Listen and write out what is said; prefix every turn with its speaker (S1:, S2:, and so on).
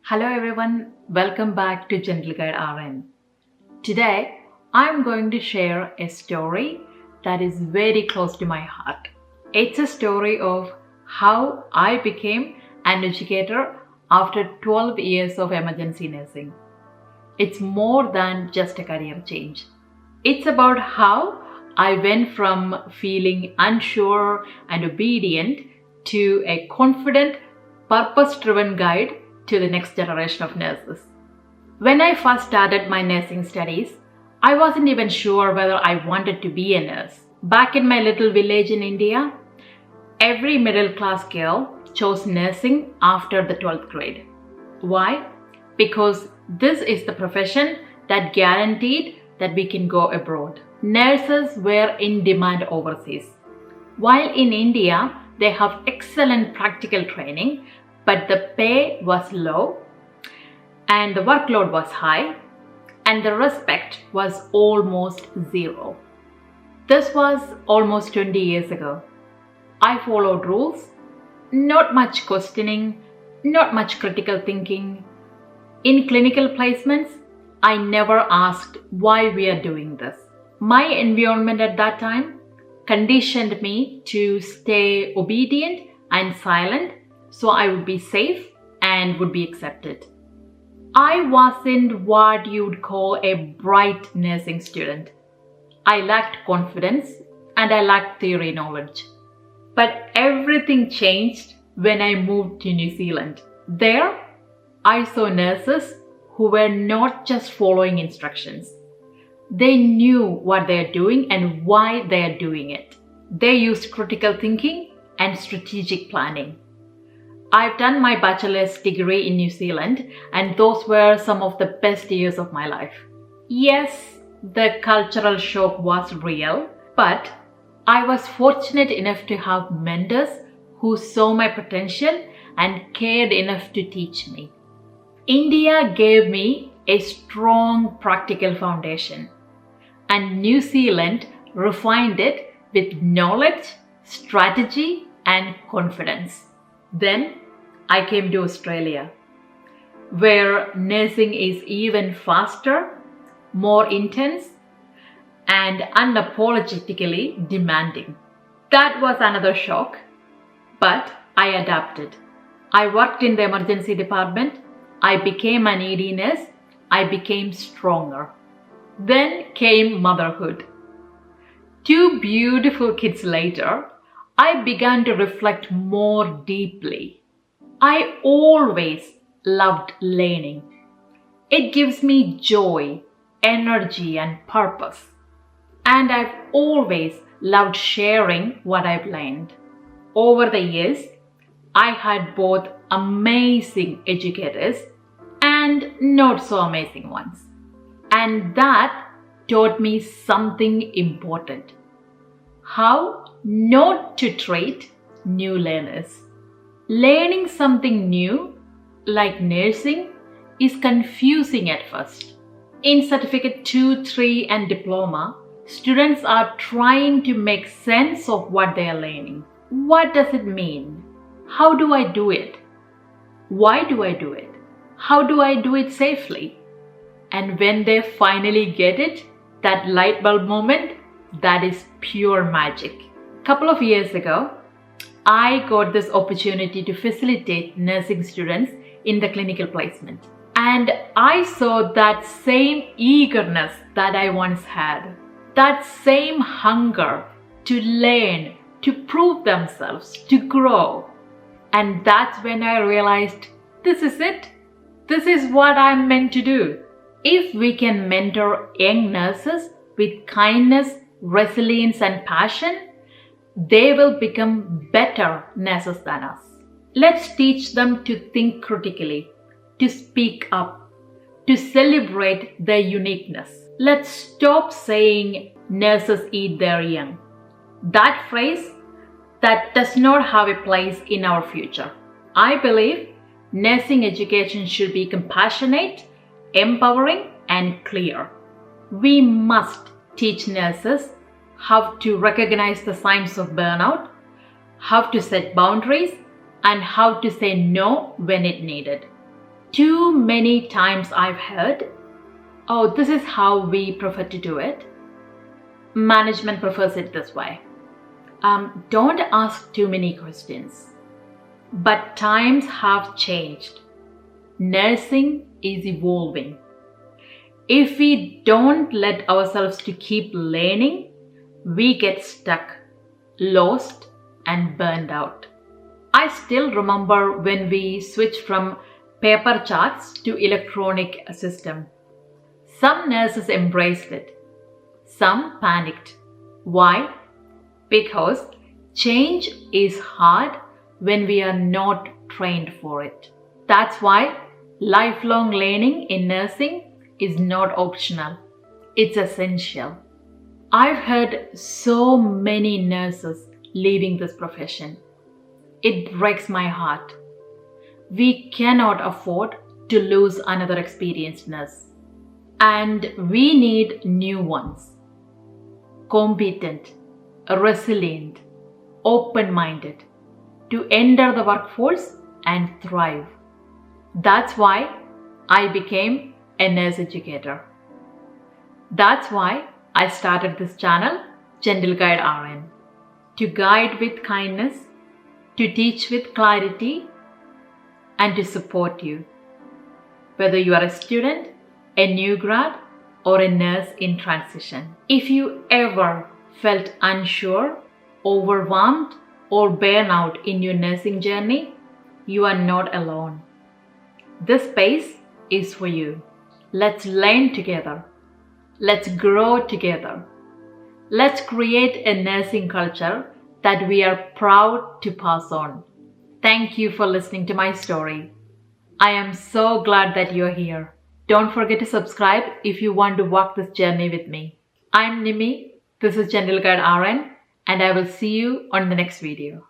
S1: Hello everyone, welcome back to Gentle Guide RN. Today, I'm going to share a story that is very close to my heart. It's a story of how I became an educator after 12 years of emergency nursing. It's more than just a career change. It's about how I went from feeling unsure and obedient to a confident, purpose-driven guide to the next generation of nurses. When I first started my nursing studies, I wasn't even sure whether I wanted to be a nurse. Back in my little village in India, every middle class girl chose nursing after the 12th grade. Why? Because this is the profession that guaranteed that we can go abroad. Nurses were in demand overseas. While in India, they have excellent practical training, but the pay was low and the workload was high and the respect was almost zero. This was almost 20 years ago. I followed rules, not much questioning, not much critical thinking. In clinical placements, I never asked why we are doing this. My environment at that time conditioned me to stay obedient and silent so I would be safe and would be accepted. I wasn't what you'd call a bright nursing student. I lacked confidence and I lacked theory knowledge. But everything changed when I moved to New Zealand. There, I saw nurses who were not just following instructions. They knew what they are doing and why they are doing it. They used critical thinking and strategic planning. I've done my bachelor's degree in New Zealand, and those were some of the best years of my life. Yes, the cultural shock was real, but I was fortunate enough to have mentors who saw my potential and cared enough to teach me. India gave me a strong practical foundation, and New Zealand refined it with knowledge, strategy, and confidence. Then I came to Australia, where nursing is even faster, more intense, and unapologetically demanding. That was another shock, but I adapted. I worked in the emergency department, I became an ED nurse, I became stronger. Then came motherhood. 2 beautiful kids later, I began to reflect more deeply. I always loved learning. It gives me joy, energy, and purpose. And I've always loved sharing what I've learned. Over the years, I had both amazing educators and not so amazing ones. And that taught me something important. How not to treat new learners. Learning something new, like nursing, is confusing at first. In Certificate 2, 3, and Diploma, students are trying to make sense of what they are learning. What does it mean? How do I do it? Why do I do it? How do I do it safely? And when they finally get it, that light bulb moment, that is pure magic. A couple of years ago, I got this opportunity to facilitate nursing students in the clinical placement. And I saw that same eagerness that I once had, that same hunger to learn, to prove themselves, to grow. And that's when I realized, this is it. This is what I'm meant to do. If we can mentor young nurses with kindness, resilience, and passion, they will become better nurses than us. Let's teach them to think critically, to speak up, to celebrate their uniqueness. Let's stop saying nurses eat their young. That phrase, that does not have a place in our future. I believe nursing education should be compassionate, empowering, and clear. We must teach nurses how to recognize the signs of burnout, how to set boundaries, and how to say no when it needed. Too many times I've heard, oh, this is how we prefer to do it. Management prefers it this way. Don't ask too many questions. But times have changed. Nursing is evolving. If we don't let ourselves to keep learning, we get stuck, lost, and burned out. I still remember when we switched from paper charts to electronic system. Some nurses embraced it. Some panicked. Why? Because change is hard when we are not trained for it. That's why lifelong learning in nursing is not optional. It's essential. I've heard so many nurses leaving this profession. It breaks my heart. We cannot afford to lose another experienced nurse. And we need new ones. Competent, resilient, open-minded to enter the workforce and thrive. That's why I became a nurse educator. That's why I started this channel, Gentle Guide RN, to guide with kindness, to teach with clarity, and to support you. Whether you are a student, a new grad, or a nurse in transition. If you ever felt unsure, overwhelmed, or burnout in your nursing journey, you are not alone. This space is for you. Let's learn together. Let's grow together. Let's create a nursing culture that we are proud to pass on. Thank you for listening to my story. I am so glad that you're here. Don't forget to subscribe if you want to walk this journey with me. I'm Nimi. This is Gentle Guide RN, and I will see you on the next video.